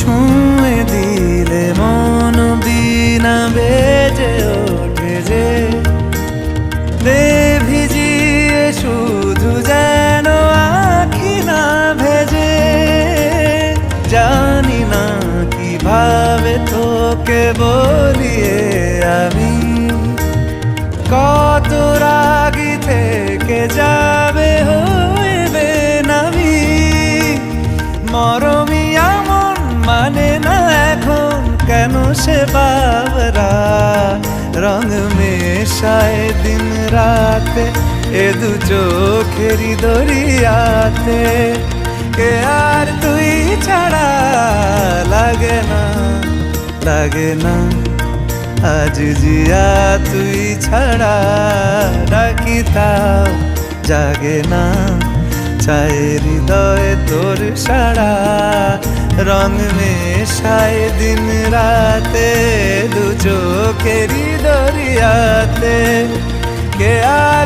ছুঁয়ে দিলে মন বিনা বেজে ওঠে যে দে ভিজিয়ে শুধু যেন আখি না ভেজে জানি না কিভাবে তোকে বলিয়ে আমি কত রাগি থেকে যাবে হইবে নামি মরমি এমন মানে না এখন কেন সে বাবরা রং মেশায় দিন রাতে এ দু চোখেরি দরিয়াতে কে আর তুই ছাড়া লাগে না আজ জিয়া তুই ছাড়া ডাকিতাম জাগে না চায় হৃদয় তোর সারা রং মেশায় দিন রাতে দু চোখেরি দরিয়াতে কে আর